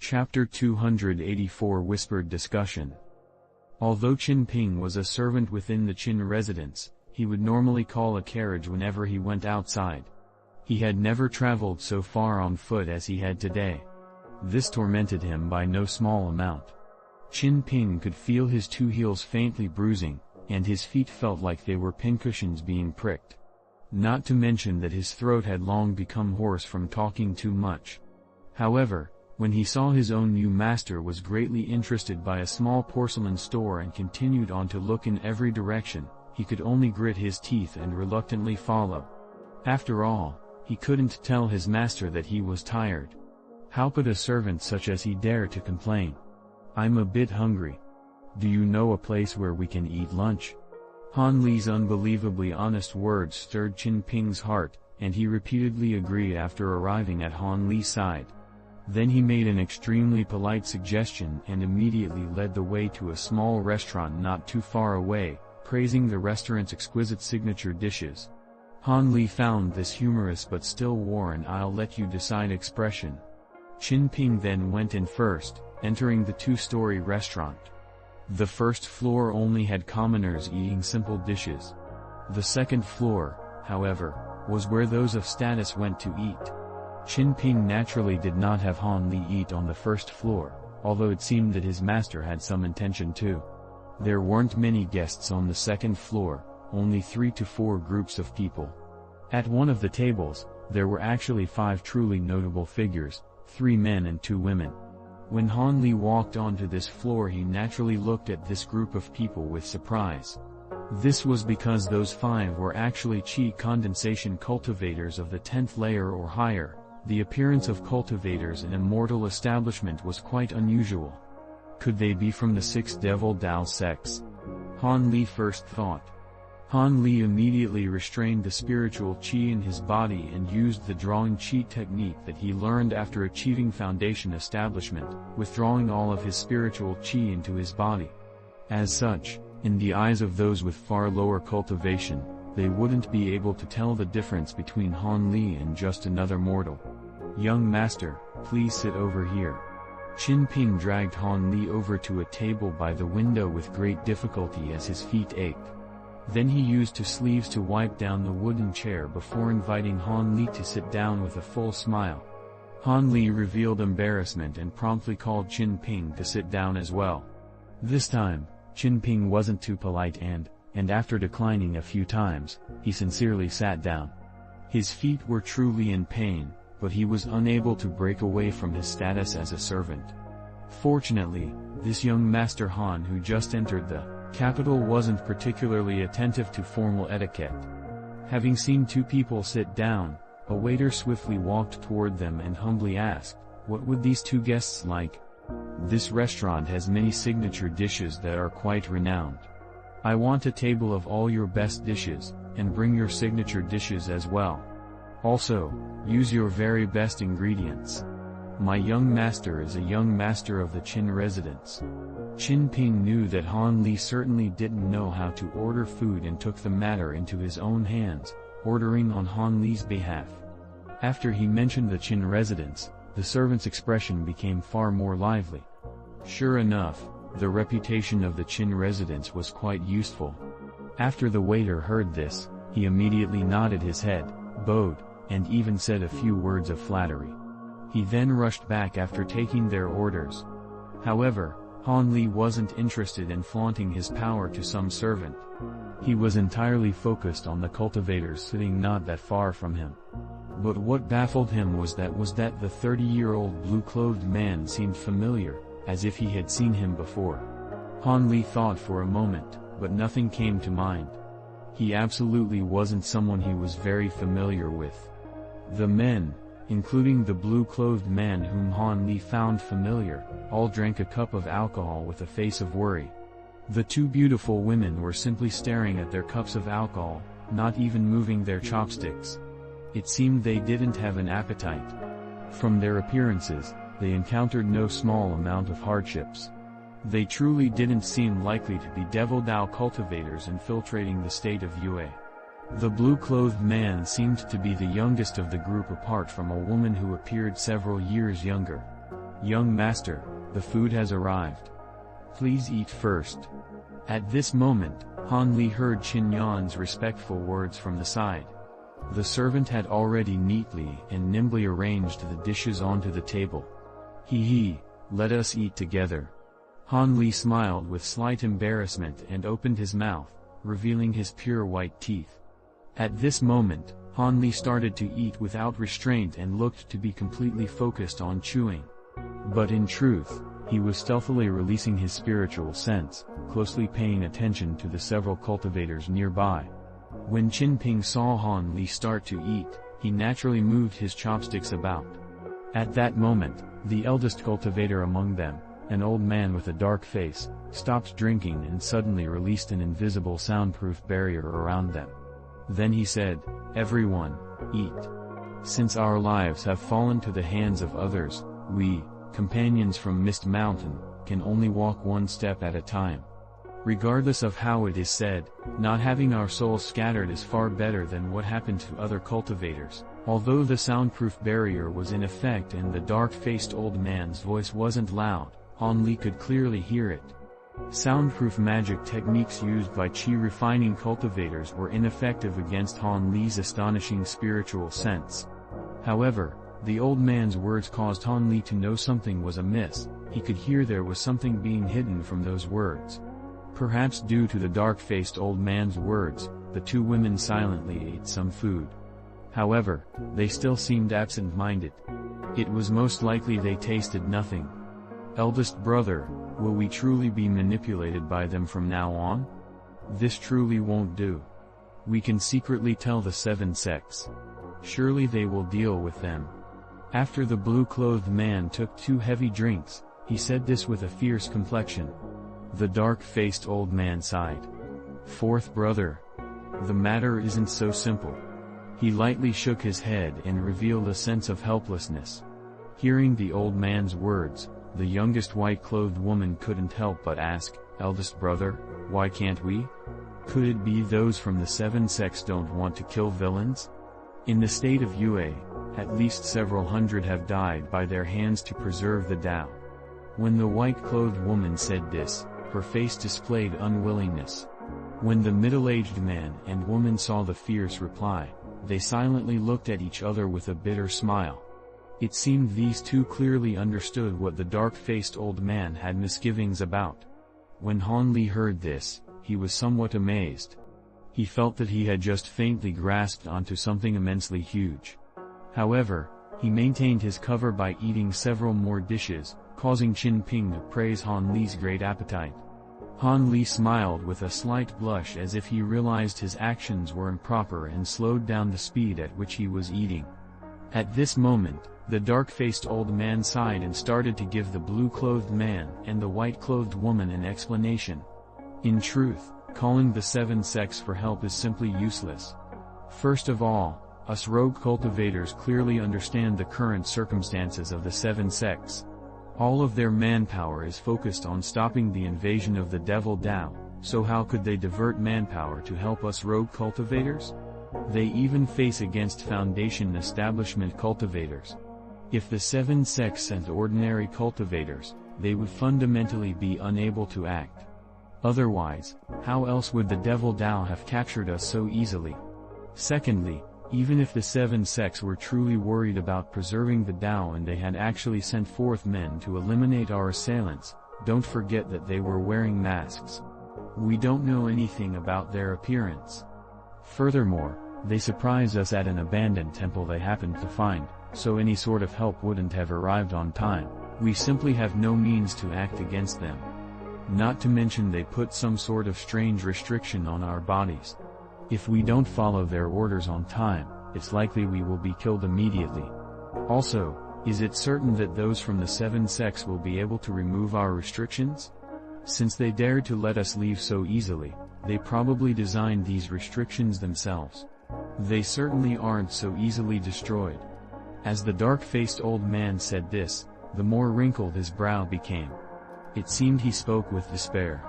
Chapter 284 Whispered Discussion. Although Qin Ping was a servant within the Qin residence, he would normally call a carriage whenever he went outside. He had never traveled so far on foot as he had today. This tormented him by no small amount. Qin Ping could feel his two heels faintly bruising, and his feet felt like they were pincushions being pricked. Not to mention that his throat had long become hoarse from talking too much. However, when he saw his own new master was greatly interested by a small porcelain store and continued on to look in every direction, he could only grit his teeth and reluctantly follow. After all, he couldn't tell his master that he was tired. How could a servant such as he dare to complain? "I'm a bit hungry. Do you know a place where we can eat lunch?" Han Li's unbelievably honest words stirred Qin Ping's heart, and he repeatedly agreed after arriving at Han Li's side. Then he made an extremely polite suggestion and immediately led the way to a small restaurant not too far away, praising the restaurant's exquisite signature dishes. Han Li found this humorous but still wore an "I'll let you decide" expression. Qin Ping then went in first, entering the two-story restaurant. The first floor only had commoners eating simple dishes. The second floor, however, was where those of status went to eat. Qin Ping naturally did not have Han Li eat on the first floor, although it seemed that his master had some intention to. There weren't many guests on the second floor, only 3 to 4 groups of people. At one of the tables, there were actually 5 truly notable figures, 3 men and 2 women. When Han Li walked onto this floor, he naturally looked at this group of people with surprise. This was because those 5 were actually qi condensation cultivators of the 10th layer or higher. The appearance of cultivators in Immortal establishment was quite unusual. Could they be from the 6 Devil Dao sects? Han Li first thought. Han Li immediately restrained the spiritual qi in his body and used the drawing qi technique that he learned after achieving foundation establishment, withdrawing all of his spiritual qi into his body. As such, in the eyes of those with far lower cultivation, they wouldn't be able to tell the difference between Han Li and just another mortal. "Young master, please sit over here." Qin Ping dragged Han Li over to a table by the window with great difficulty as his feet ached. Then he used 2 sleeves to wipe down the wooden chair before inviting Han Li to sit down with a full smile. Han Li revealed embarrassment and promptly called Qin Ping to sit down as well. This time, Qin Ping wasn't too polite and after declining a few times, he sincerely sat down. His feet were truly in pain, but he was unable to break away from his status as a servant. Fortunately, this young Master Han who just entered the capital wasn't particularly attentive to formal etiquette. Having seen 2 people sit down, a waiter swiftly walked toward them and humbly asked, "What would these 2 guests like? This restaurant has many signature dishes that are quite renowned. I want a table of all your best dishes, and bring your signature dishes as well. Also, use your very best ingredients. My young master is a young master of the Qin residence." Qin Ping knew that Han Li certainly didn't know how to order food and took the matter into his own hands, ordering on Han Li's behalf. After he mentioned the Qin residence, the servant's expression became far more lively. Sure enough, the reputation of the Qin residence was quite useful. After the waiter heard this, he immediately nodded his head, bowed, and even said a few words of flattery. He then rushed back after taking their orders. However, Han Li wasn't interested in flaunting his power to some servant. He was entirely focused on the cultivators sitting not that far from him. But what baffled him was that the 30-year-old blue-clothed man seemed familiar, as if he had seen him before. Han Li thought for a moment, but nothing came to mind. He absolutely wasn't someone he was very familiar with. The men, including the blue-clothed man whom Han Li found familiar, all drank a cup of alcohol with a face of worry. The 2 beautiful women were simply staring at their cups of alcohol, not even moving their chopsticks. It seemed they didn't have an appetite. From their appearances, they encountered no small amount of hardships. They truly didn't seem likely to be Devil Dao cultivators infiltrating the state of Yue. The blue-clothed man seemed to be the youngest of the group apart from a woman who appeared several years younger. "Young master, the food has arrived. Please eat first." At this moment, Han Li heard Qin Yan's respectful words from the side. The servant had already neatly and nimbly arranged the dishes onto the table. "He, let us eat together." Han Li smiled with slight embarrassment and opened his mouth, revealing his pure white teeth. At this moment, Han Li started to eat without restraint and looked to be completely focused on chewing. But in truth, he was stealthily releasing his spiritual sense, closely paying attention to the several cultivators nearby. When Qin Ping saw Han Li start to eat, he naturally moved his chopsticks about. At that moment, the eldest cultivator among them, an old man with a dark face, stopped drinking and suddenly released an invisible soundproof barrier around them. Then he said, "Everyone, eat. Since our lives have fallen to the hands of others, we, companions from Mist Mountain, can only walk one step at a time. Regardless of how it is said, not having our souls scattered is far better than what happened to other cultivators." Although the soundproof barrier was in effect and the dark-faced old man's voice wasn't loud, Han Li could clearly hear it. Soundproof magic techniques used by chi-refining cultivators were ineffective against Han Li's astonishing spiritual sense. However, the old man's words caused Han Li to know something was amiss. He could hear there was something being hidden from those words. Perhaps due to the dark-faced old man's words, the two women silently ate some food. However, they still seemed absent-minded. It was most likely they tasted nothing. "Eldest brother, will we truly be manipulated by them from now on? This truly won't do. We can secretly tell the 7 sects. Surely they will deal with them." After the blue-clothed man took 2 heavy drinks, he said this with a fierce complexion. The dark-faced old man sighed. "Fourth brother. The matter isn't so simple." He lightly shook his head and revealed a sense of helplessness. Hearing the old man's words, the youngest white-clothed woman couldn't help but ask, "Eldest brother, why can't we? Could it be those from the 7 sects don't want to kill villains? In the state of Yue, at least several hundred have died by their hands to preserve the Tao." When the white-clothed woman said this, her face displayed unwillingness. When the middle-aged man and woman saw the fierce reply, they silently looked at each other with a bitter smile. It seemed these two clearly understood what the dark-faced old man had misgivings about. When Han Li heard this, he was somewhat amazed. He felt that he had just faintly grasped onto something immensely huge. However, he maintained his cover by eating several more dishes, causing Qin Ping to praise Han Li's great appetite. Han Li smiled with a slight blush as if he realized his actions were improper and slowed down the speed at which he was eating. At this moment, the dark-faced old man sighed and started to give the blue-clothed man and the white-clothed woman an explanation. In truth, calling the 7 sects for help is simply useless. First of all, us rogue cultivators clearly understand the current circumstances of the 7 sects. All of their manpower is focused on stopping the invasion of the Devil Tao, so how could they divert manpower to help us rogue cultivators? They even face against Foundation establishment cultivators. If the 7 sects sent ordinary cultivators, they would fundamentally be unable to act. Otherwise, how else would the Devil Tao have captured us so easily? Secondly, even if the 7 sects were truly worried about preserving the Tao and they had actually sent forth men to eliminate our assailants, don't forget that they were wearing masks. We don't know anything about their appearance. Furthermore, they surprised us at an abandoned temple they happened to find, so any sort of help wouldn't have arrived on time. We simply have no means to act against them. Not to mention they put some sort of strange restriction on our bodies. If we don't follow their orders on time, it's likely we will be killed immediately. Also, is it certain that those from the 7 sects will be able to remove our restrictions? Since they dared to let us leave so easily, they probably designed these restrictions themselves. They certainly aren't so easily destroyed. As the dark-faced old man said this, the more wrinkled his brow became. It seemed he spoke with despair.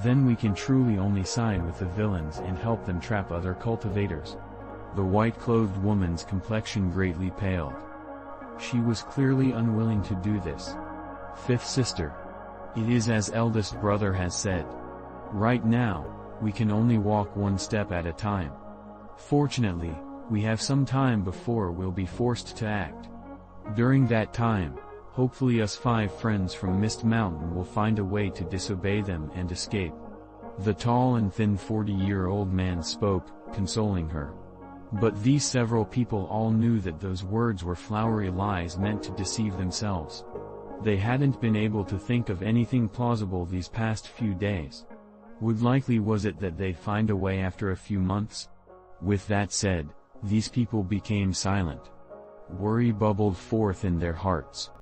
Then we can truly only side with the villains and help them trap other cultivators. The white-clothed woman's complexion greatly paled. She was clearly unwilling to do this. Fifth sister. It is as eldest brother has said. Right now, we can only walk one step at a time. Fortunately, we have some time before we'll be forced to act. During that time, hopefully us 5 friends from Mist Mountain will find a way to disobey them and escape. The tall and thin 40-year-old man spoke, consoling her. But these several people all knew that those words were flowery lies meant to deceive themselves. They hadn't been able to think of anything plausible these past few days. Would likely was it that they'd find a way after a few months? With that said, these people became silent. Worry bubbled forth in their hearts.